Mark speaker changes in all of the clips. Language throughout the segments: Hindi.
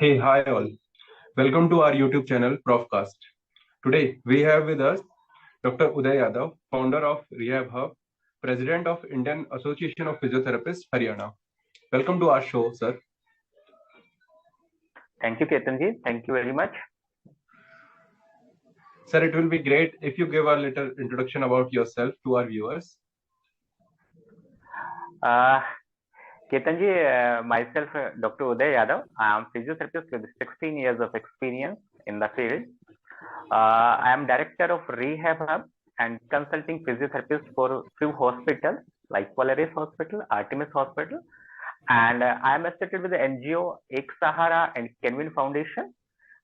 Speaker 1: Hey, hi all. Welcome to our YouTube channel, Profcast. Today, we have with us Dr. Uday Yadav, founder of Rehab Hub, president of Indian Association of Physiotherapists, Haryana. Welcome to our show, sir.
Speaker 2: Thank you, Ketan ji. Thank you very much.
Speaker 1: Sir, it will be great if you give a little introduction about yourself to our viewers.
Speaker 2: Ketan ji, myself, Dr. Uday Yadav. I am physiotherapist with 16 years of experience in the field. I am director of Rehab Hub and consulting physiotherapist for few hospitals like Polaris Hospital, Artemis Hospital, and I am associated with the NGO Ek Sahara and Kenvin Foundation.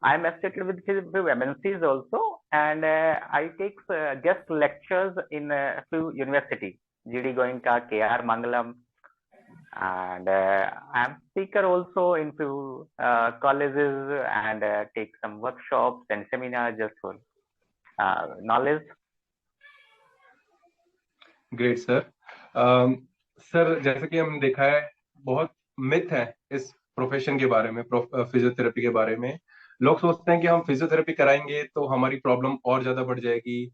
Speaker 2: I am associated with few MNCs also, and I take guest lectures in a few universities, GD Goenka, KR Mangalam, and I am speaker also in few colleges and take some workshops and seminars just for knowledge.
Speaker 1: Great sir. Sir, जैसे कि हमने देखा है, बहुत मिथ है इस प्रोफेशन के बारे में, फिजियोथेरेपी के बारे में. लोग सोचते हैं कि हम फिजियोथेरेपी कराएंगे तो हमारी प्रॉब्लम और ज्यादा बढ़ जाएगी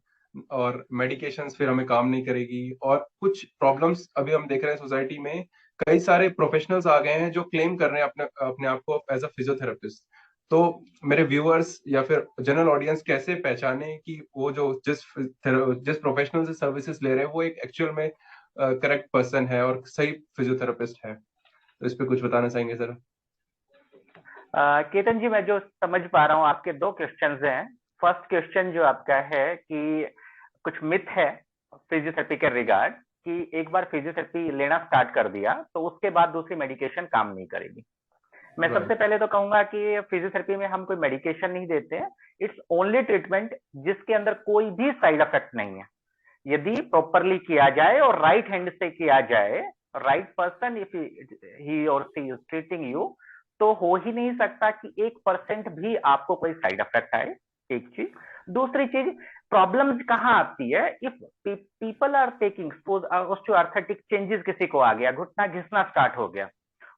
Speaker 1: और मेडिकेशंस फिर हमें काम नहीं करेगी. और कुछ प्रॉब्लम्स अभी हम देख रहे हैं सोसाइटी में, कई सारे प्रोफेशनल्स आ गए हैं जो क्लेम कर रहे हैं अपने अपने आप को एज अ फिजियोथेरेपिस्ट. तो मेरे व्यूअर्स या फिर जनरल ऑडियंस कैसे पहचाने कि वो जो जिस प्रोफेशनल से सर्विसेज ले रहे हैं वो एक एक्चुअल में करेक्ट पर्सन है और सही फिजियोथेरेपिस्ट है. तो इस पे कुछ बताना चाहेंगे सर?
Speaker 2: केतन जी, मैं जो समझ पा रहा हूँ आपके दो क्वेश्चंस हैं. फर्स्ट क्वेश्चन जो आपका है कि कुछ मिथ है फिजियोथेरेपी के रिगार्ड कि एक बार फिजियोथेरेपी लेना स्टार्ट कर दिया तो उसके बाद दूसरी मेडिकेशन काम नहीं करेगी. मैं सबसे पहले तो कहूंगा कि फिजियोथेरेपी में हम कोई मेडिकेशन नहीं देते हैं. इट्स ओनली ट्रीटमेंट जिसके अंदर कोई भी साइड इफेक्ट नहीं है. यदि प्रॉपरली किया जाए और राइट हैंड से किया जाए, राइट पर्सन इफ ही और सी इज ट्रीटिंग यू, तो हो ही नहीं सकता कि 1% भी आपको कोई साइड इफेक्ट आए. एक चीज. दूसरी चीज, प्रॉब्लम्स कहाँ आती है? If people are taking osteoarthritic changes, किसी को आ गया, घुटना घिसना स्टार्ट हो गया,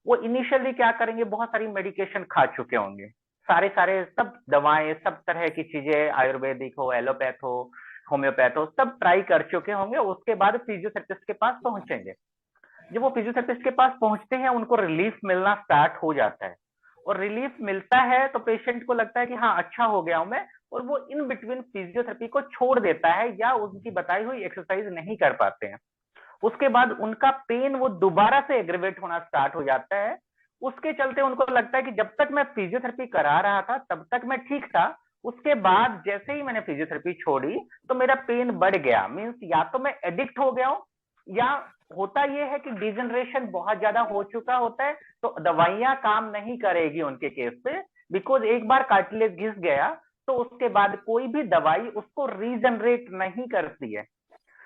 Speaker 2: वो इनिशियली क्या करेंगे? बहुत सारी मेडिकेशन खा चुके होंगे, सारे सारे सब दवाएं, सब तरह की चीजें, आयुर्वेदिक हो, एलोपैथ हो, होम्योपैथ हो, सब ट्राई कर चुके होंगे. उसके बाद फिजियोथेरेपिस्ट के पास पहुंचेंगे. जब वो फिजियोथेरेपिस्ट के पास पहुंचते हैं, उनको रिलीफ मिलना स्टार्ट हो जाता है. और रिलीफ मिलता है तो पेशेंट को लगता है कि हाँ, अच्छा हो गया हूं मैं, और वो इन बिटवीन फिजियोथेरेपी को छोड़ देता है या उनकी बताई हुई एक्सरसाइज नहीं कर पाते हैं. उसके बाद उनका पेन वो दोबारा से एग्रीवेट होना स्टार्ट हो जाता है. उसके चलते उनको लगता है कि जब तक मैं फिजियोथेरेपी करा रहा था तब तक मैं ठीक था, उसके बाद जैसे ही मैंने फिजियोथेरेपी छोड़ी तो मेरा पेन बढ़ गया. मीन्स या तो मैं एडिक्ट हो गया हूं, या होता यह है कि डिजनरेशन बहुत ज्यादा हो चुका होता है, तो दवाइयां काम नहीं करेगी उनके केस पे. बिकॉज एक बार कार्टिलेज घिस गया तो उसके बाद कोई भी दवाई उसको रीजनरेट नहीं करती है.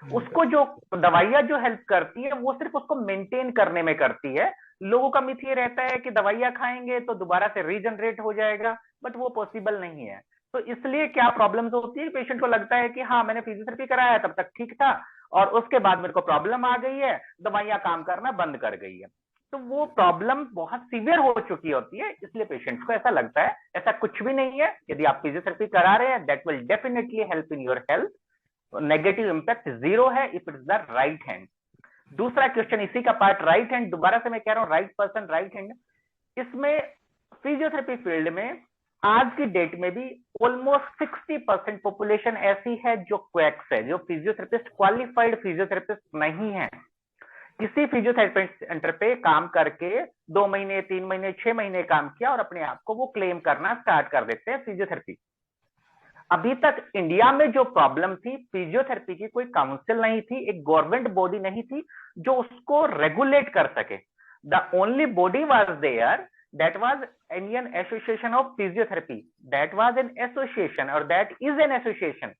Speaker 2: उसको जो दवाइयां जो हेल्प करती है वो सिर्फ उसको मेंटेन करने में करती है. लोगों का मिथ ये रहता है कि दवाइयां खाएंगे तो दोबारा से रीजनरेट हो जाएगा, बट वो पॉसिबल नहीं है. तो इसलिए क्या प्रॉब्लम्स होती है? पेशेंट को लगता है कि हाँ, मैंने फिजियोथेरेपी कराया, तब तक ठीक था, और उसके बाद मेरे को प्रॉब्लम आ गई है, दवाइयां काम करना बंद कर गई है. तो वो प्रॉब्लम बहुत सीवियर हो चुकी होती है, इसलिए पेशेंट्स को ऐसा लगता है. ऐसा कुछ भी नहीं है. यदि आप फिजियोथेरेपी करा रहे हैं, that will definitely help in your health. Negative impact zero है if it is the right hand. दूसरा क्वेश्चन इसी का पार्ट, राइट हैंड. दोबारा से मैं कह रहा हूं, राइट पर्सन, राइट हैंड. इसमें फिजियोथेरेपी फील्ड में आज की डेट में भी ऑलमोस्ट 60% पॉपुलेशन ऐसी है जो क्वैक्स है, जो फिजियोथेरेपिस्ट, क्वालिफाइड फिजियोथेरेपिस्ट नहीं है. किसी फिजियोथेरेपिस्ट सेंटर पे काम करके 2 महीने, 3 महीने, 6 महीने काम किया और अपने आप को वो क्लेम करना स्टार्ट कर देते हैं फिजियोथेरेपी. अभी तक इंडिया में जो प्रॉब्लम थी, फिजियोथेरेपी की कोई काउंसिल नहीं थी, एक गवर्नमेंट बॉडी नहीं थी जो उसको रेगुलेट कर सके. The only body was there, that was Indian association of physiotherapy. That was an association और दैट इज एन एसोसिएशन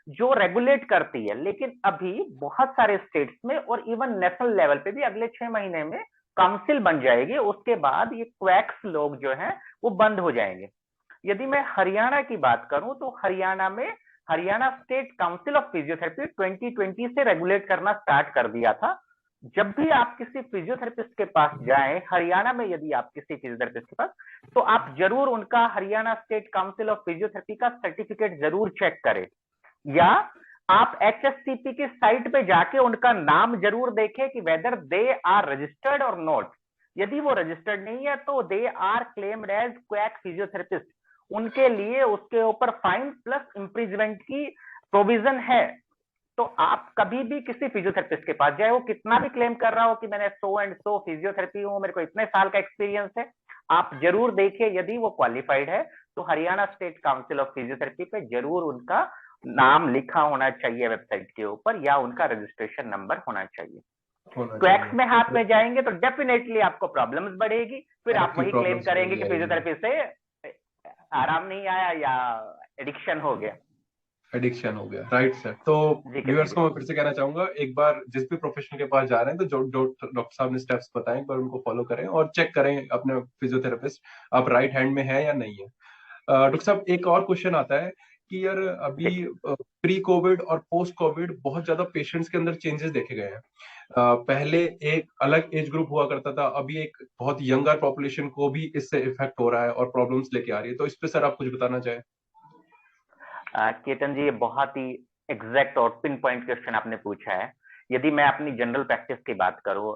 Speaker 2: जो रेगुलेट करती है. लेकिन अभी बहुत सारे स्टेट्स में और इवन नेशनल लेवल पे भी अगले 6 महीने में काउंसिल बन जाएगी. उसके बाद ये क्वैक्स लोग जो हैं वो बंद हो जाएंगे. यदि मैं हरियाणा की बात करूं तो हरियाणा में Haryana state council of physiotherapy 2020 से रेगुलेट करना स्टार्ट कर दिया था. जब भी आप किसी फिजियोथेरेपिस्ट के पास जाएं, हरियाणा में यदि आप किसी फिजियोथेरेपिस्ट के पास, तो आप जरूर उनका Haryana state council of physiotherapy का सर्टिफिकेट जरूर चेक करें, या आप HSCP की साइट पे जाके उनका नाम जरूर देखें कि वेदर दे आर रजिस्टर्ड और नॉट। यदि वो रजिस्टर्ड नहीं है तो they are claimed as quack physiotherapist, उनके लिए उसके ऊपर फाइन प्लस इम्प्रिजमेंट की प्रोविजन है। तो आप कभी भी किसी फिजियोथेरेपिस्ट के पास जाए, वो कितना भी क्लेम कर रहा हो कि मैंने सो एंड सो फिजियोथेरेपी हूं, मेरे को इतने साल का एक्सपीरियंस है, आप जरूर देखिए यदि वो क्वालिफाइड है तो Haryana state council of physiotherapy पे जरूर उनका नाम लिखा होना चाहिए वेबसाइट के ऊपर, या उनका रजिस्ट्रेशन नंबर होना चाहिए। क्वैक्स में हाथ में जाएंगे तो डेफिनेटली आपको प्रॉब्लम्स बढ़ेगी, फिर आप वही क्लेम करेंगे कि फिजियोथेरेपी से आराम नहीं आया या एडिक्शन हो गया।
Speaker 1: एडिक्शन हो गया, राइट सर। तो व्यूअर्स को मैं फिर से कहना चाहूंगा, एक बार जिस भी प्रोफेशनल के पास जा रहे हैं तो जो डॉक्टर साहब ने स्टेप्स बताए, एक बार उनको फॉलो करें और चेक करें अपने फिजियोथेरेपिस्ट आप राइट हैंड में है या नहीं है। डॉक्टर साहब, एक और क्वेश्चन आता है कि यार अभी प्री कोविड और पोस्ट कोविड बहुत ज्यादा पेशेंट्स के अंदर चेंजेस देखे गए हैं। पहले एक अलग एज ग्रुप हुआ करता था, अभी एक बहुत यंगर पॉपुलेशन को भी इससे इफेक्ट हो रहा है और प्रॉब्लम्स लेके आ रही है, तो इस पे सर आप कुछ बताना चाहें।
Speaker 2: केतन जी, ये बहुत ही एग्जैक्ट और पिन पॉइंट क्वेश्चन आपने पूछा है। यदि मैं अपनी जनरल प्रैक्टिस की बात करूं,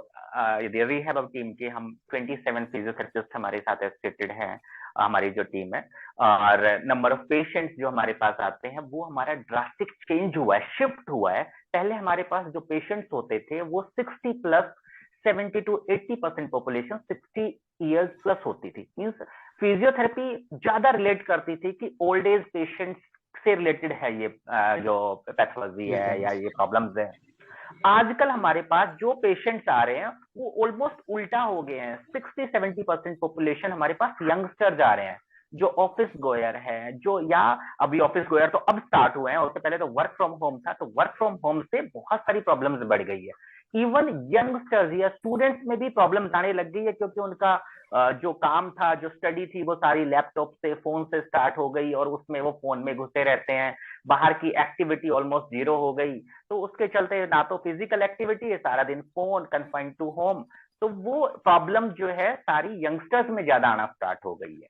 Speaker 2: यदि रिहैब टीम के हम 27 फिजियोथेरेपिस्ट हमारे साथ एसोसिएटेड हैं, हमारी जो टीम है, और नंबर ऑफ पेशेंट्स जो हमारे पास आते हैं वो हमारा ड्रास्टिक चेंज हुआ है, शिफ्ट हुआ है। पहले हमारे पास जो पेशेंट्स होते थे वो 60 plus, 70 to 80% population 60 years plus होती थी। मींस फिजियोथेरेपी ज्यादा रिलेट करती थी कि ओल्ड एज पेशेंट्स से रिलेटेड है ये जो पैथोलॉजी है या ये प्रॉब्लम्स है। आजकल हमारे पास जो पेशेंट्स आ रहे हैं वो ऑलमोस्ट उल्टा हो गए हैं। 60-70% पॉपुलेशन हमारे पास यंगस्टर्स आ रहे हैं, जो ऑफिस गोयर है, जो या अभी ऑफिस गोयर तो अब स्टार्ट हुए हैं, उससे पहले तो वर्क फ्रॉम होम था, तो वर्क फ्रॉम होम से बहुत सारी प्रॉब्लम्स बढ़ गई है। इवन यंगस्टर्स या स्टूडेंट्स में भी प्रॉब्लम्स आने लग गई है, क्योंकि उनका जो काम था, जो स्टडी थी, वो सारी लैपटॉप से, फोन से स्टार्ट हो गई, और उसमें वो फोन में घुसे रहते हैं, बाहर की एक्टिविटी ऑलमोस्ट जीरो हो गई। तो उसके चलते ना तो फिजिकल एक्टिविटी है, सारा दिन फोन, कन्फाइंड टू होम, तो वो प्रॉब्लम जो है सारी यंगस्टर्स में ज्यादा आना स्टार्ट हो गई है।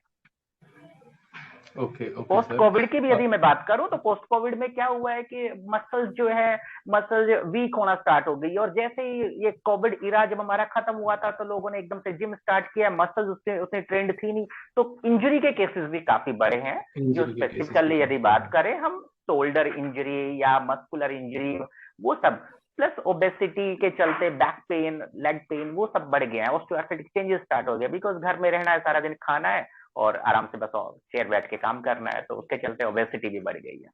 Speaker 1: ओके
Speaker 2: पोस्ट कोविड की भी यदि मैं बात करूं तो पोस्ट कोविड में क्या हुआ है कि मसल्स जो है, मसल्स वीक होना स्टार्ट हो गई, और जैसे ही ये कोविड इरा जब हमारा खत्म हुआ था तो लोगों ने एकदम से जिम स्टार्ट किया, मसल्स उसने ट्रेंड थी नहीं, तो इंजरी के केसेस भी काफी बड़े हैं। जो स्पेसिफिकली यदि बात करें हम, शोल्डर इंजरी या मस्कुलर इंजरी, वो सब, प्लस ओबेसिटी के चलते बैक पेन, लेग पेन, वो सब बढ़ गया है। ऑस्टियोआर्थराइटिक चेंजेस स्टार्ट हो गया, बिकॉज घर में रहना है, सारा दिन खाना है और आराम से बस चेयर बैठ के काम करना है, तो उसके चलते ओबेसिटी भी बढ़ गई है।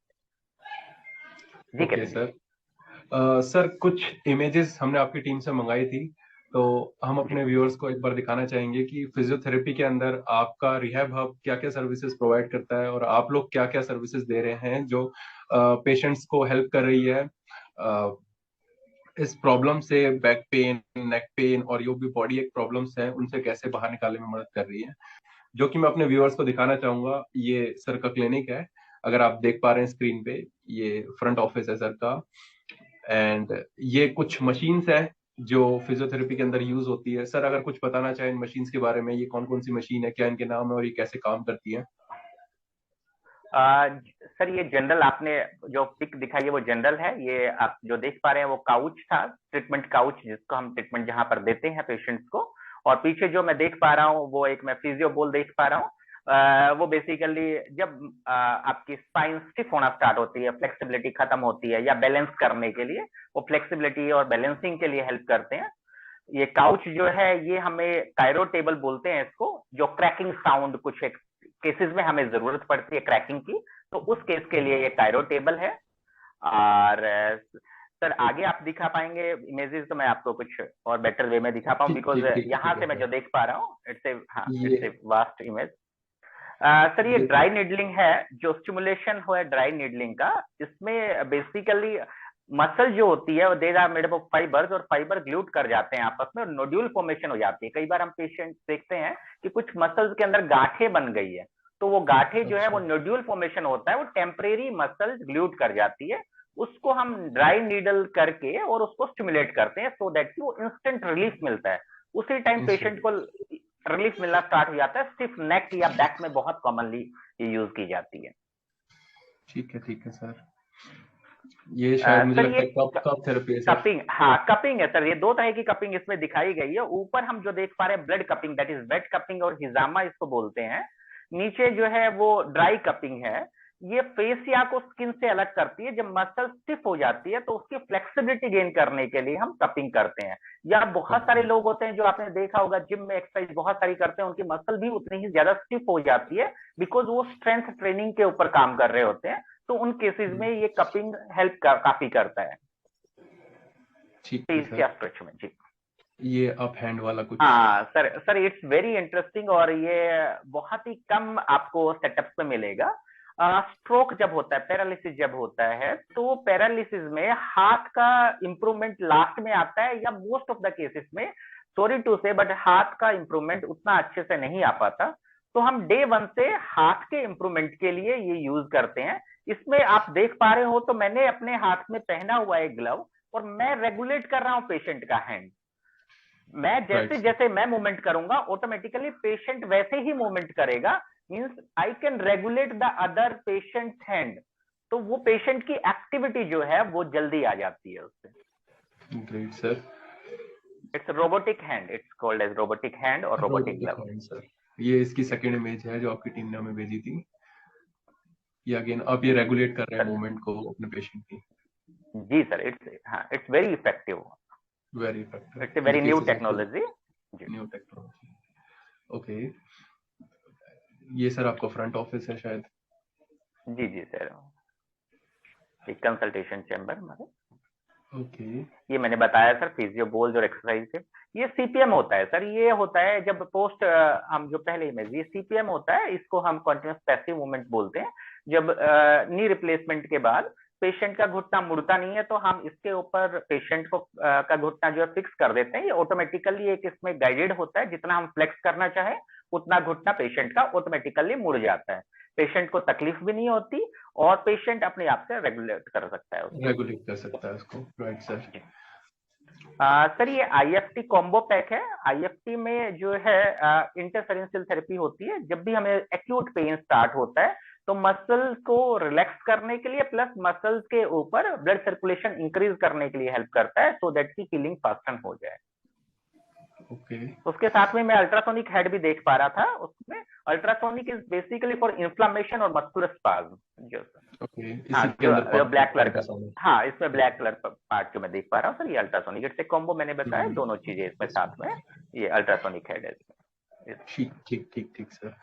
Speaker 2: जी
Speaker 1: ओके सर। सर, कुछ इमेजेस हमने आपकी टीम से मंगाई थी, तो हम अपने व्यूअर्स को एक बार दिखाना चाहेंगे कि फिजियोथेरेपी के अंदर आपका रिहैब हब क्या क्या सर्विसेज प्रोवाइड करता है और आप लोग क्या क्या सर्विसेज दे रहे हैं जो पेशेंट्स को हेल्प कर रही है इस प्रॉब्लम से, बैक पेन, नेक पेन और जो भी बॉडी एक प्रॉब्लम्स है उनसे कैसे बाहर निकालने में मदद कर रही है, जो कि मैं अपने व्यूअर्स को दिखाना चाहूंगा। ये सर का क्लिनिक है, अगर आप देख पा रहे हैं स्क्रीन पे, ये फ्रंट ऑफिस है सर का। एंड ये कुछ मशीन्स है जो फिजियोथेरेपी के अंदर यूज होती है। सर, अगर कुछ बताना चाहें इन मशीन्स के बारे में, ये कौन कौन सी मशीन है, क्या इनके नाम है और ये कैसे काम करती है।
Speaker 2: सर, ये जनरल आपने जो पिक दिखाई है वो जनरल है। ये आप जो देख पा रहे हैं वो काउच था, ट्रीटमेंट काउच, जिसको हम ट्रीटमेंट जहां पर देते हैं पेशेंट्स को। और पीछे जो मैं देख पा रहा हूँ वो एक मैं फिजियो बोल देख पा रहा हूँ। वो बेसिकली जब आपकी स्पाइन स्टिफ होना स्टार्ट होती है, फ्लेक्सिबिलिटी खत्म होती है, या बैलेंस करने के लिए वो फ्लेक्सिबिलिटी और बैलेंसिंग के लिए हेल्प करते हैं। ये काउच जो है ये हमें कायरो टेबल बोलते हैं इसको, जो क्रैकिंग साउंड कुछ एक केसेस में हमें जरूरत पड़ती है क्रैकिंग की, तो उस केस के लिए ये कायरो टेबल है। और सर आगे आप दिखा पाएंगे इमेजेस, तो मैं आपको कुछ और बेटर वे में दिखा पाऊँ, बिकॉज यहाँ से मैं जो देख पा रहा हूँ it's a vast image. Sir, ये ड्राई नीडलिंग है, जो स्टिमुलेशन हुआ है ड्राई नीडलिंग का। इसमें बेसिकली मसल जो होती है वो there are made up of fibers, और फाइबर ग्लूट कर जाते हैं आपस में और नोड्यूल फॉर्मेशन हो जाती है। कई बार हम पेशेंट देखते हैं कि कुछ मसल्स के अंदर गांठें बन गई है, तो वो गांठें जो है वो नोड्यूल फॉर्मेशन होता है, वो टेम्परेरी मसल ग्लूट कर जाती है। उसको हम ड्राई नीडल करके और उसको स्टिमुलेट करते हैं, सो दैट वो इंस्टेंट रिलीफ मिलता है। उसी टाइम पेशेंट
Speaker 1: इंस्टेंट।
Speaker 2: को रिलीफ मिलना स्टार्ट हो जाता है। स्टिफ नेक या बैक में बहुत कॉमनली ये यूज की जाती है।
Speaker 1: ठीक है सर। ये शायद मुझे
Speaker 2: सर
Speaker 1: लगता
Speaker 2: ये
Speaker 1: है कप कप थेरेपी है सर।
Speaker 2: कपिंग, हाँ कपिंग है सर। ये दो तरह की कपिंग इसमें दिखाई गई है। ऊपर हम जो देख पा रहे हैं blood cupping, that is wet cupping और हिजामा इसको बोलते हैं। नीचे जो है वो ड्राई कपिंग है। ये फेसिया को स्किन से अलग करती है। जब मसल स्टिफ हो जाती है तो उसकी फ्लेक्सिबिलिटी गेन करने के लिए हम कपिंग करते हैं। या बहुत सारे
Speaker 1: ओके।
Speaker 2: लोग होते हैं जो आपने देखा होगा जिम में एक्सरसाइज बहुत सारी करते हैं, उनकी मसल भी उतनी ही ज्यादा स्टिफ हो जाती है, बिकॉज वो स्ट्रेंथ ट्रेनिंग के ऊपर काम कर रहे होते हैं। तो उन केसेस में ये कपिंग काफी करता है,
Speaker 1: ठीक है
Speaker 2: फेसिया
Speaker 1: सर।
Speaker 2: स्ट्रेच में जी।
Speaker 1: ये अप हैंड वाला कुछ।
Speaker 2: हाँ sir, sir it's very interesting और ये बहुत ही कम आपको सेटअप पे मिलेगा। स्ट्रोक जब होता है, पैरालिसिस जब होता है, तो पैरालिसिस में हाथ का इंप्रूवमेंट लास्ट में आता है, या मोस्ट ऑफ द केसेस में, सॉरी टू से, बट हाथ का इंप्रूवमेंट उतना अच्छे से नहीं आ पाता। तो हम डे वन से हाथ के इंप्रूवमेंट के लिए ये यूज करते हैं। इसमें आप देख पा रहे हो तो मैंने अपने हाथ में पहना हुआ है ग्लव, और मैं रेगुलेट कर रहा हूँ पेशेंट का हैंड। मैं
Speaker 1: राइट
Speaker 2: जैसे
Speaker 1: सर।
Speaker 2: जैसे मैं मूवमेंट करूंगा ऑटोमेटिकली पेशेंट वैसे ही मूवमेंट करेगा। Means I can regulate the other patient hand. तो वो पेशेंट की एक्टिविटी जो है वो जल्दी आ जाती है उससे।
Speaker 1: Great sir.
Speaker 2: It's robotic hand, it's called as robotic hand और robotic
Speaker 1: robotic
Speaker 2: glove.
Speaker 1: Hand sir. ये इसकी सेकंड इमेज है जो आपकी टीम ने हमें भेजी थी। ये अगेन आप ये रेगुलेट कर रहे हैं मूवमेंट को अपने पेशेंट की।
Speaker 2: जी सर, इट्स, हाँ it's very effective.
Speaker 1: Very effective
Speaker 2: it's a
Speaker 1: in the
Speaker 2: very new
Speaker 1: cases of
Speaker 2: technology जी।
Speaker 1: New technology. ओके। ये सर आपका फ्रंट ऑफिस है शायद।
Speaker 2: जी जी सर, एक कंसल्टेशन चैम्बर हमारे।
Speaker 1: ओके।
Speaker 2: ये मैंने बताया सर, फिजियो बोल्स और एक्सरसाइज से। ये सीपीएम होता है सर। ये होता है जब पोस्ट, हम जो पहले इमेज, ये सीपीएम होता है, इसको हम कॉन्टिन्यूस पैसिव मूवमेंट बोलते हैं। जब नी रिप्लेसमेंट के बाद पेशेंट का घुटना मुड़ता नहीं है तो हम इसके ऊपर पेशेंट को का घुटना जो है फिक्स कर देते हैं। ये ऑटोमेटिकली एक इसमें गाइडेड होता है, जितना हम फ्लेक्स करना चाहे उतना घुटना पेशेंट का ऑटोमेटिकली मुड़ जाता है। पेशेंट को तकलीफ भी नहीं होती और पेशेंट अपने आप से रेगुलेट कर सकता है उसको।
Speaker 1: रेगुलेट कर सकता है उसको। Right sir.
Speaker 2: सर ये आईएफटी कॉम्बो पैक है। आईएफटी में जो है इंटरफेरेंशियल थेरेपी होती है। जब भी हमें एक्यूट पेन स्टार्ट होता है तो मसल को रिलैक्स करने के लिए प्लस मसल्स के ऊपर ब्लड सर्कुलेशन इंक्रीज करने के लिए हेल्प करता है, सो दैट की हीलिंग फास्टन हो जाए।
Speaker 1: ओके।
Speaker 2: उसके साथ में मैं अल्ट्रासोनिक हेड भी देख पा रहा था। उसमें ultrasonic is basically for inflammation और मस्कुलर स्पाज्म जो सर।
Speaker 1: ओके।
Speaker 2: हाँ,
Speaker 1: इसी के अंदर
Speaker 2: जो ब्लैक कलर का,
Speaker 1: अल्ट्रासाउंड।
Speaker 2: हाँ इसमें ब्लैक कलर पार्ट जो मैं देख पा रहा हूँ सर, ये अल्ट्रासोनिक। इट्स ए कॉम्बो, मैंने बताया दोनों चीजें इसमें साथ में। ये अल्ट्रासोनिक हेड है इसमें।
Speaker 1: ठीक ठीक ठीक ठीक सर।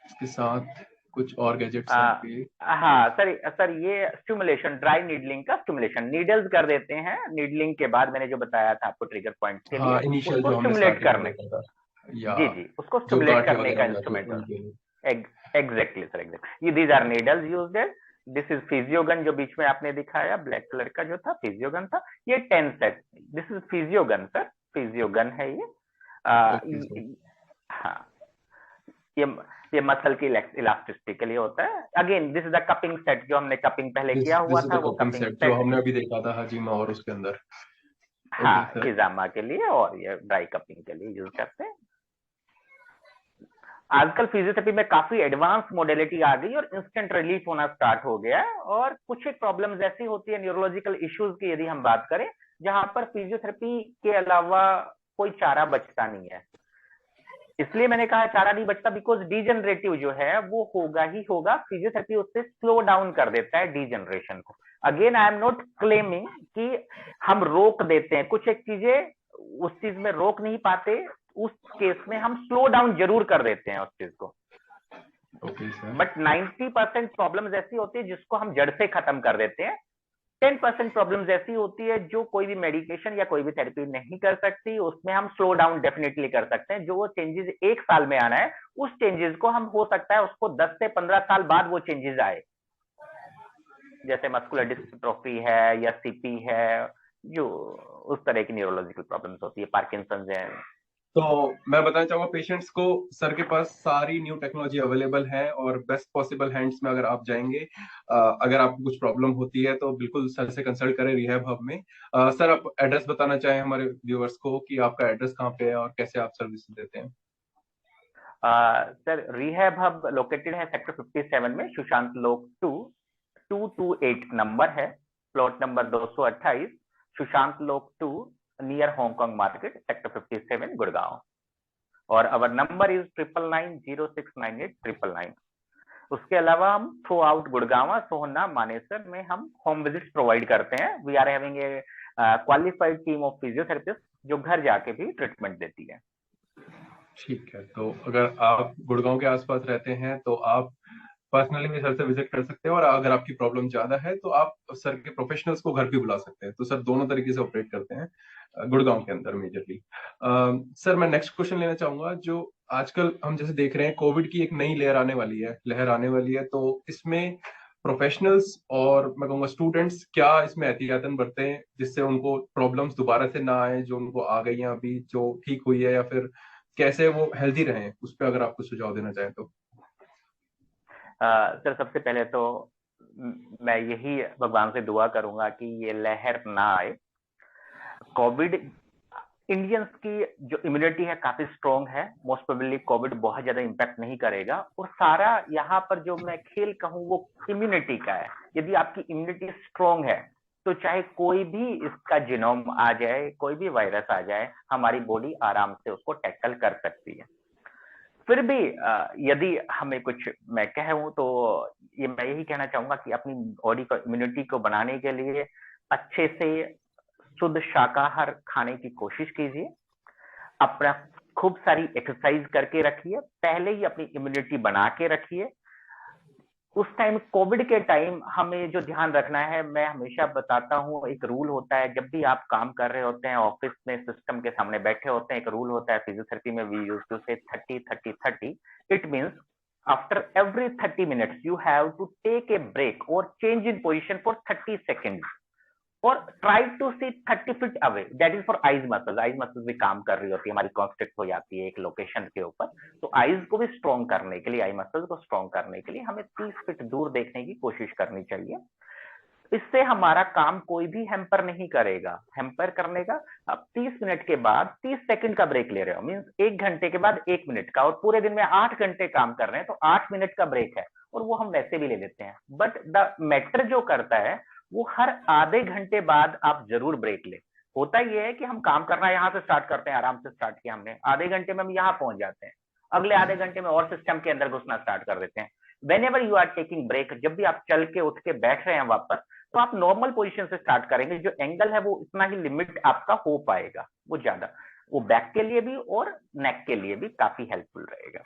Speaker 1: इसके साथ कुछ और गैजेट्स हैं
Speaker 2: आ,
Speaker 1: आपके।
Speaker 2: हाँ सर, सर ये स्टिमुलेशन, ड्राई नीडलिंग का स्टिमुलेशन, नीडल्स कर देते हैं। नीडलिंग के बाद मैंने जो बताया था आपको ट्रिगर पॉइंट के लिए,
Speaker 1: हाँ इनिशियल
Speaker 2: उसको
Speaker 1: जो हमने
Speaker 2: स्टिमुलेट
Speaker 1: स्टार्टिंग में
Speaker 2: करने,
Speaker 1: देखा था। या
Speaker 2: जी जी, उसको
Speaker 1: जो
Speaker 2: स्टिमुलेट
Speaker 1: गांठें
Speaker 2: करने
Speaker 1: वगैरह
Speaker 2: का
Speaker 1: हो जाती है
Speaker 2: इंस्ट्रूमेंट।
Speaker 1: उनके लिए।
Speaker 2: Exactly sir, exact. ये दीज आर नीडल्स यूज्ड है। दिस इज फिजियोगन, जो बीच में आपने दिखाया ब्लैक कलर का जो था फिजियोगन था। ये 10 सेट, दिस इज फिजियोगन सर, फिजियोगन है ये।
Speaker 1: Okay sir.
Speaker 2: हाँ, ये ये मसल की इलास्टिसिटी के लिए होता है। Again this is the cupping set, जो हमने कपिंग पहले
Speaker 1: दिस
Speaker 2: किया हुआ
Speaker 1: दिस इज
Speaker 2: था,
Speaker 1: द
Speaker 2: वो
Speaker 1: कपिंग
Speaker 2: कपिंग
Speaker 1: सेट जो
Speaker 2: सेट।
Speaker 1: हमने अभी देखा था हाजिमा और उसके अंदर। ओके
Speaker 2: हाँ,
Speaker 1: सर।
Speaker 2: हिजामा के लिए और ये ड्राई कपिंग के लिए यूज करते हैं। आजकल फिजियोथेरेपी में काफी एडवांस मोडेलिटी आ गई और इंस्टेंट रिलीफ होना स्टार्ट हो गया है। और कुछ एक प्रॉब्लम्स ऐसी होती है न्यूरोलॉजिकल इश्यूज की, यदि हम बात करें, जहां पर फिजियोथेरेपी के अलावा कोई चारा बचता नहीं है। इसलिए मैंने कहा चारा नहीं बचता, बिकॉज डीजनरेटिव जो है वो होगा ही होगा। फिजियोथेरेपी उससे स्लो डाउन कर देता है डीजनरेशन को। Again I am not claiming कि हम रोक देते हैं कुछ एक चीजें, उस चीज में रोक नहीं पाते। उस केस में हम स्लो डाउन जरूर कर देते हैं उस चीज को।
Speaker 1: Okay sir.
Speaker 2: बट 90% प्रॉब्लम्स ऐसी होती है जिसको हम जड़ से खत्म कर देते हैं। 10% प्रॉब्लम्स ऐसी होती है जो कोई भी मेडिकेशन या कोई भी थेरेपी नहीं कर सकती, उसमें हम स्लो डाउन डेफिनेटली कर सकते हैं। जो वो चेंजेस 1 साल में आना है, उस चेंजेस को हम, हो सकता है उसको 10 से 15 साल बाद वो चेंजेस आए। जैसे मस्कुलर डिस्ट्रोफी है या सीपी है, जो उस तरह की न्यूरोलॉजिकल प्रॉब्लम्स होती है, पार्किंसंस है।
Speaker 1: तो मैं बताना चाहूंगा पेशेंट्स को, सर के पास सारी न्यू टेक्नोलॉजी अवेलेबल है और बेस्ट पॉसिबल हैंड्स में अगर आप जाएंगे, अगर आपको कुछ प्रॉब्लम होती है तो बिल्कुल सर से कंसल्ट करें रिहैब हब में। सर आप एड्रेस बताना चाहें हमारे व्यूअर्स को कि आपका एड्रेस कहाँ पे है और कैसे आप सर्विस देते हैं?
Speaker 2: सर रिहैब हब लोकेटेड है सेक्टर 57 में, सुशांत लोक 228 नंबर है, plot number 228, Sushant Lok 2, near Hong Kong market, sector 57, Gurgaon. और अवर नंबर इज 9990698999। उसके अलावा हम थ्रू आउट गुड़गांव, सोहना, मानेसर में हम होम विजिट प्रोवाइड करते हैं। We are having a qualified team of physiotherapist जो घर जाके भी ट्रीटमेंट देती है।
Speaker 1: ठीक है, तो अगर आप गुड़गांव के आसपास रहते हैं तो आप पर्सनली भी सर से विजिट कर सकते हैं, और अगर आपकी प्रॉब्लम ज्यादा है तो आप सर के प्रोफेशनल्स को घर भी बुला सकते हैं। तो सर दोनों तरीके से ऑपरेट करते हैं गुड़गांव के अंदर मेजरली। सर मैं नेक्स्ट क्वेश्चन लेना चाहूंगा, जो आजकल हम जैसे देख रहे हैं कोविड की एक नई लहर आने वाली है, तो इसमें प्रोफेशनल्स और मैं कहूँगा स्टूडेंट्स क्या इसमें एहतियातन बरतें हैं जिससे उनको प्रॉब्लम्स दोबारा से ना आए, जो उनको आ गई हैं अभी जो ठीक हुई है, या फिर कैसे वो हेल्दी रहें, उस पर अगर आप कुछ सुझाव देना चाहें तो।
Speaker 2: सर सबसे पहले तो मैं यही भगवान से दुआ करूंगा कि ये लहर ना आए। कोविड, इंडियंस की जो इम्यूनिटी है काफी स्ट्रॉन्ग है, मोस्ट प्रोबेबली कोविड बहुत ज्यादा इम्पैक्ट नहीं करेगा। और सारा यहाँ पर जो मैं खेल कहूँ वो इम्यूनिटी का है। यदि आपकी इम्यूनिटी स्ट्रॉन्ग है तो चाहे कोई भी इसका जीनोम आ जाए, कोई भी वायरस आ जाए, हमारी बॉडी आराम से उसको टैकल कर सकती है। फिर भी यदि हमें कुछ मैं कहूं तो ये मैं यही कहना चाहूंगा कि अपनी बॉडी को, इम्यूनिटी को बनाने के लिए अच्छे से शुद्ध शाकाहार खाने की कोशिश कीजिए, अपना खूब सारी एक्सरसाइज करके रखिए, पहले ही अपनी इम्यूनिटी बना के रखिए। उस टाइम कोविड के टाइम हमें जो ध्यान रखना है, मैं हमेशा बताता हूँ, एक रूल होता है जब भी आप काम कर रहे होते हैं, ऑफिस में सिस्टम के सामने बैठे होते हैं, एक रूल होता है फिजियोथेरेपी में, वी यूज टू से 30-30-30। It means after every 30 minutes you have to take a break और change in position for 30 second और try to sit 30 feet away. That is for eyes muscles. Eyes muscles भी काम कर रही होती है, हमारी कॉन्स्ट्रिक्ट हो जाती है एक लोकेशन के ऊपर। तो आईज को भी स्ट्रॉन्ग करने के लिए, आई मसल्स को स्ट्रॉन्ग करने के लिए हमें 30 फीट दूर देखने की कोशिश करनी चाहिए। इससे हमारा काम कोई भी हैम्पर नहीं करेगा। हैम्पर करने का, आप 30 मिनट के बाद 30 सेकंड का ब्रेक ले रहे हो, मींस 1 घंटे के बाद 1 मिनट का, और पूरे दिन में 8 घंटे काम कर रहे हैं तो 8 मिनट का ब्रेक है, और वो हम वैसे भी ले लेते हैं। बट द मैटर जो करता है वो हर आधे घंटे बाद आप जरूर ब्रेक ले। होता ये है कि हम काम करना यहाँ से स्टार्ट करते हैं, आराम से स्टार्ट किया हमने, आधे घंटे में हम यहाँ पहुंच जाते हैं, अगले आधे घंटे में और सिस्टम के अंदर घुसना स्टार्ट कर देते हैं। Whenever you are taking break, जब भी आप चल के उठ के बैठ रहे हैं वापस, तो आप नॉर्मल पोजीशन से स्टार्ट करेंगे। जो एंगल है वो इतना ही लिमिट आपका हो पाएगा, वो ज्यादा, वो बैक के लिए भी और नेक के लिए भी काफी हेल्पफुल रहेगा।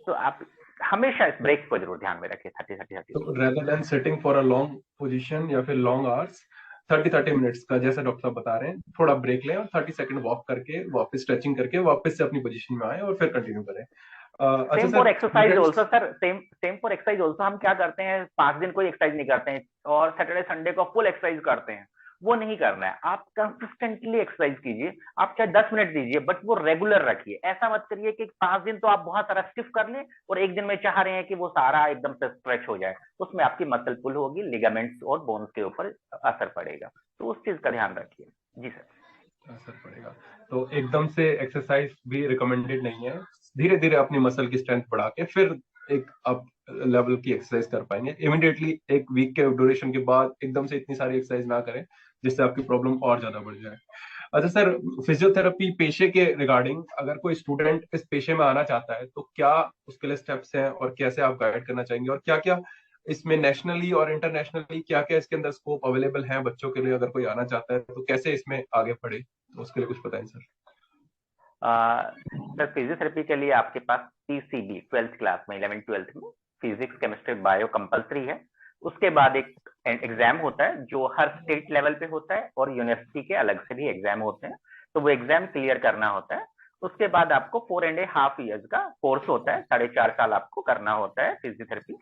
Speaker 2: तो आप हमेशा इस ब्रेक को जरूर ध्यान में रखें, 30-30-30।
Speaker 1: तो rather than sitting for a long position या फिर लॉन्ग आवर्स, 30-30 मिनट्स का जैसे डॉक्टर साहब बता रहे हैं, थोड़ा ब्रेक लें और 30 सेकंड वॉक करके वापस स्ट्रेचिंग करके वापस से अपनी पोजीशन में आए और फिर कंटिन्यू करें। अच्छा
Speaker 2: same for
Speaker 1: sir,
Speaker 2: exercise also sir, same for exercise also. हम क्या करते हैं, 5 दिन कोई एक्सरसाइज नहीं करते हैं और सैटरडे संडे को फुल एक्सरसाइज करते हैं। वो नहीं करना है। आप कंसिस्टेंटली एक्सरसाइज कीजिए, आप चाहे 10 मिनट दीजिए, बट वो रेगुलर रखिए। ऐसा मत करिए कि 5 दिन तो आप बहुत सारा स्टिफ कर लें और एक दिन में चाह रहे हैं कि वो सारा एकदम से स्ट्रेच हो जाए, उसमें आपकी मसल पुल होगी, लिगामेंट्स और बोन्स के ऊपर असर पड़ेगा। तो उस चीज का ध्यान रखिए। जी सर।
Speaker 1: असर पड़ेगा। तो एकदम से एक्सरसाइज भी रिकमेंडेड नहीं है, धीरे धीरे अपनी मसल की स्ट्रेंथ बढ़ा के फिर एक अप लेवल की एक्सरसाइज कर पाएंगे। इमिडिएटली एक वीक के ड्यूरेशन के बाद एकदम से इतनी सारी एक्सरसाइज ना करें जिससे आपकी प्रॉब्लम और ज्यादा बढ़ जाए। अच्छा सर, फिजियोथेरेपी पेशे के रिगार्डिंग अगर कोई स्टूडेंट इस पेशे में आना चाहता है तो क्या उसके लिए स्टेप्स हैं और कैसे आप गाइड करना चाहेंगे, और क्या क्या इसमें नेशनली और इंटरनेशनली क्या क्या इसके अंदर स्कोप अवेलेबल है बच्चों के लिए, अगर कोई आना चाहता है तो कैसे इसमें आगे बढ़े, तो उसके लिए कुछ बताएं सर।
Speaker 2: सर फिजियोथेरेपी के लिए आपके पास पीसीबी 12th क्लास में, 11th-12th में फिजिक्स, केमिस्ट्री, बायो कंपलसरी है। उसके बाद एक एग्जाम होता है जो हर स्टेट लेवल पे होता है, और यूनिवर्सिटी के अलग से भी एग्जाम होते हैं, तो वो एग्जाम क्लियर करना होता है। उसके बाद आपको 4.5 ईयर्स का कोर्स होता है, 4.5 साल आपको करना होता है फिजियोथेरेपी।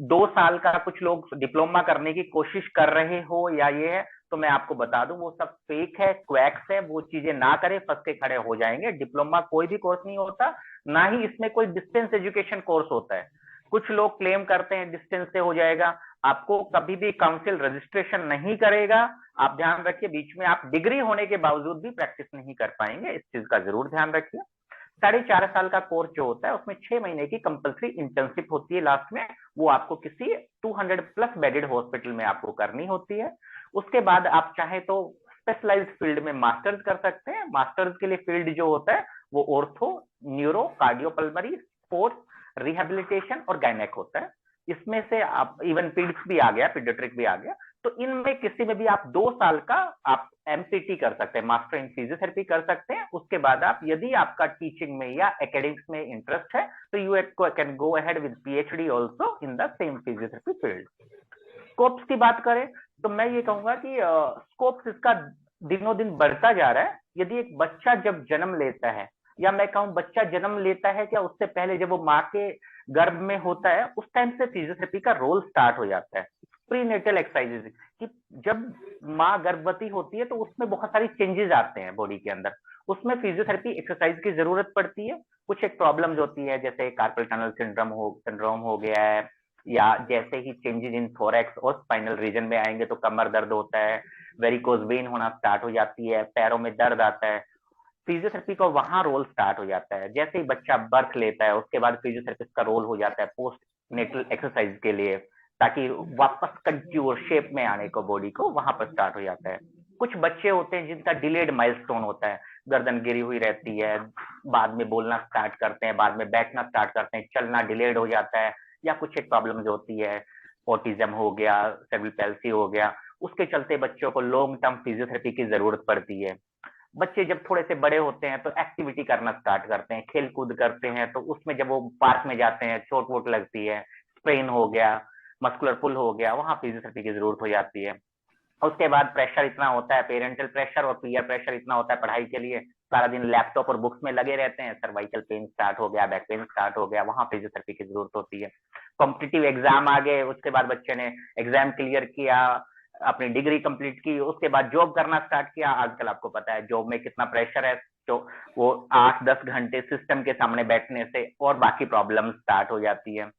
Speaker 2: 2 साल का कुछ लोग डिप्लोमा करने की कोशिश कर रहे हो, या ये है तो मैं आपको बता दूं वो सब फेक है, क्वैक्स है, वो चीजें ना करें, फंस के खड़े हो जाएंगे। डिप्लोमा कोई भी कोर्स नहीं होता, ना ही इसमें कोई डिस्टेंस एजुकेशन कोर्स होता है। कुछ लोग क्लेम करते हैं डिस्टेंस से हो जाएगा, आपको कभी भी काउंसिल रजिस्ट्रेशन नहीं करेगा। आप ध्यान रखिए, बीच में आप डिग्री होने के बावजूद भी प्रैक्टिस नहीं कर पाएंगे, इस चीज का जरूर ध्यान रखिए। 4.5 साल का कोर्स जो होता है उसमें 6 महीने की कंपलसरी इंटर्नशिप होती है लास्ट में, वो आपको किसी 200+ बेडेड हॉस्पिटल में आपको करनी होती है। उसके बाद आप चाहे तो स्पेशलाइज्ड फील्ड में मास्टर्स कर सकते हैं। मास्टर्स के लिए फील्ड जो होता है वो ऑर्थो, न्यूरो, कार्डियोपल्मरी, स्पोर्ट्स, रिहेबिलिटेशन और गायनेक होता है। इसमें से आप इवन पीड्स भी आ गया, पीडियाट्रिक भी आ गया, तो इनमें किसी में भी आप 2 साल का आप एमसीटी कर सकते हैं, मास्टर इन फिजियोथेरेपी कर सकते हैं। उसके बाद आप, यदि आपका टीचिंग में या एकेडमिक्स में इंटरेस्ट है, तो you can go ahead with PhD also in the same physiotherapy field. Scopes की बात करें तो मैं ये कहूंगा कि स्कोप्स इसका दिनों दिन बढ़ता जा रहा है। यदि एक बच्चा जब जन्म लेता है, या मैं कहूं बच्चा जन्म लेता है क्या, उससे पहले जब वो माँ के गर्भ में होता है, उस टाइम से फिजियोथेरेपी का रोल स्टार्ट हो जाता है। प्रीनेटल एक्सरसाइजेज, कि जब माँ गर्भवती होती है तो उसमें बहुत सारी चेंजेस आते हैं बॉडी के अंदर, उसमें फिजियोथेरेपी एक्सरसाइज की जरूरत पड़ती है। कुछ एक प्रॉब्लम्स होती है, जैसे कार्पल टनल सिंड्रोम हो गया है, या जैसे ही चेंजेस इन थोरैक्स और स्पाइनल रीजन में आएंगे तो कमर दर्द होता है, वेरिकोज वेन होना स्टार्ट हो जाती है, पैरों में दर्द आता है, फिजियोथेरेपी का वहां रोल स्टार्ट हो जाता है। जैसे ही बच्चा बर्थ लेता है उसके बाद फिजियोथेरेपिस्ट का रोल हो जाता है पोस्ट नेटल एक्सरसाइज के लिए, ताकि वापस कंट्यूर शेप में आने को बॉडी को, वहां पर स्टार्ट हो जाता है। कुछ बच्चे होते हैं जिनका डिलेड माइलस्टोन होता है, गर्दन गिरी हुई रहती है, बाद में बोलना स्टार्ट करते हैं, बाद में बैठना स्टार्ट करते हैं, चलना डिलेड हो जाता है, या कुछ एक प्रॉब्लम होती है, ऑटिज्म हो गया, सेरेब्रल पैल्सी हो गया, उसके चलते बच्चों को लॉन्ग टर्म फिजियोथेरेपी की जरूरत पड़ती है। बच्चे जब थोड़े से बड़े होते हैं तो एक्टिविटी करना स्टार्ट करते हैं, खेल कूद करते हैं, तो उसमें जब वो पार्क में जाते हैं चोट वोट लगती है, स्प्रेन हो गया, मस्कुलर पुल हो गया, वहां फिजियोथेरेपी की जरूरत हो जाती है। उसके बाद प्रेशर इतना होता है, पेरेंटल प्रेशर और पीयर प्रेशर इतना होता है पढ़ाई के लिए, सारा दिन लैपटॉप और बुक्स में लगे रहते हैं, सर्वाइकल पेन स्टार्ट हो गया, बैक पेन स्टार्ट हो गया, वहां फिजियोथेरेपी की जरूरत होती है। कॉम्पिटिटिव एग्जाम आ गए, उसके बाद बच्चे ने एग्जाम क्लियर किया, अपनी डिग्री कंप्लीट की, उसके बाद जॉब करना स्टार्ट किया। आजकल आपको पता है जॉब में कितना प्रेशर है, तो वो 8-10 घंटे सिस्टम के सामने बैठने से और बाकी प्रॉब्लम स्टार्ट हो जाती है।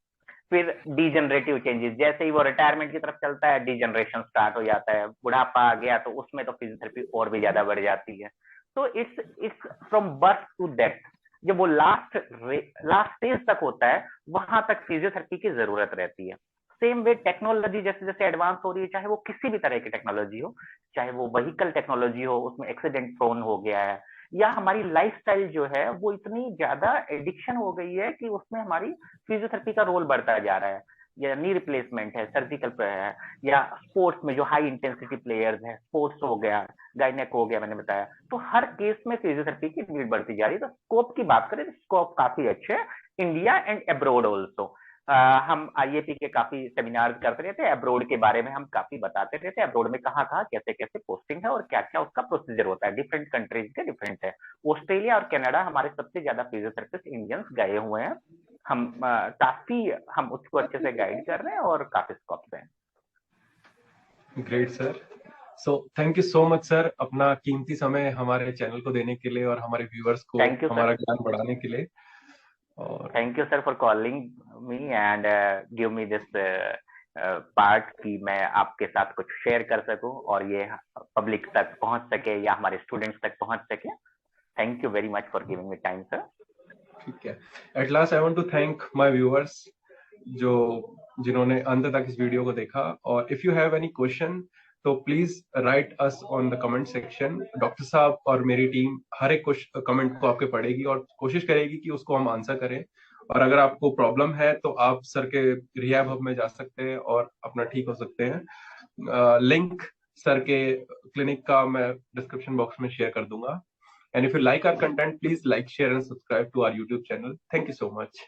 Speaker 2: फिर डीजनरेटिव चेंजेस, जैसे ही वो रिटायरमेंट की तरफ चलता है डीजनरेशन स्टार्ट हो जाता है, बुढ़ापा आ गया तो उसमें तो फिजियोथेरेपी और भी ज्यादा बढ़ जाती है। तो it's from birth to death, जब वो लास्ट स्टेज तक होता है वहां तक फिजियोथेरेपी की जरूरत रहती है। सेम वे टेक्नोलॉजी जैसे जैसे एडवांस हो रही है, चाहे वो किसी भी तरह की टेक्नोलॉजी हो, चाहे वो व्हीकल टेक्नोलॉजी हो, उसमें एक्सीडेंट प्रोन हो गया है, या हमारी लाइफस्टाइल जो है वो इतनी ज्यादा एडिक्शन हो गई है कि उसमें हमारी फिजियोथेरेपी का रोल बढ़ता जा रहा है, या नी रिप्लेसमेंट है, सर्जिकल है, या स्पोर्ट्स में जो हाई इंटेंसिटी प्लेयर्स हैं, स्पोर्ट्स हो गया, गायनेक हो गया, मैंने बताया, तो हर केस में फिजियोथेरेपी की नीड बढ़ती जा रही है। तो स्कोप की बात करें तो स्कोप काफी अच्छे है, इंडिया एंड अब्रोड ऑल्सो। हम आईएपी के काफी सेमिनार्स करते रहते हैं, अब्रोड के बारे में हम काफी बताते रहते हैं, अब्रोड में कहाँ कहाँ कैसे कैसे पोस्टिंग है और क्या क्या उसका प्रोसीजर होता है, डिफरेंट कंट्रीज के डिफरेंट है। ऑस्ट्रेलिया और कनाडा हमारे सबसे ज्यादा फिजियोथेरेपिस्ट इंडियंस गए हुए हैं, काफी हम उसको अच्छे से गाइड कर रहे हैं और काफी स्कोप्स हैं।
Speaker 1: Great sir, so thank you so much sir, अपना कीमती समय हमारे चैनल को देने के लिए और हमारे व्यूअर्स को हमारा ज्ञान बढ़ाने के लिए। और
Speaker 2: thank you sir for calling me and give me this part कि मैं आपके साथ कुछ शेयर कर सकूं और ये पब्लिक तक पहुंच सके या हमारे स्टूडेंट्स तक पहुंच सके। Thank you very much for giving me time sir.
Speaker 1: ठीक है, at last I want to thank my viewers जिन्होंने अंत तक इस वीडियो को देखा, और if you have any question तो please write us on the comment section. Doctor साहब और मेरी टीम हर एक कमेंट को आपके पढ़ेगी और कोशिश करेगी कि उसको हम आंसर करें। और अगर आपको प्रॉब्लम है तो आप सर के रिहैब हब में जा सकते हैं और अपना ठीक हो सकते हैं। लिंक सर के क्लिनिक का मैं डिस्क्रिप्शन बॉक्स में शेयर कर दूंगा। And if you like our content, please like, share, and subscribe to our YouTube channel. Thank you so much.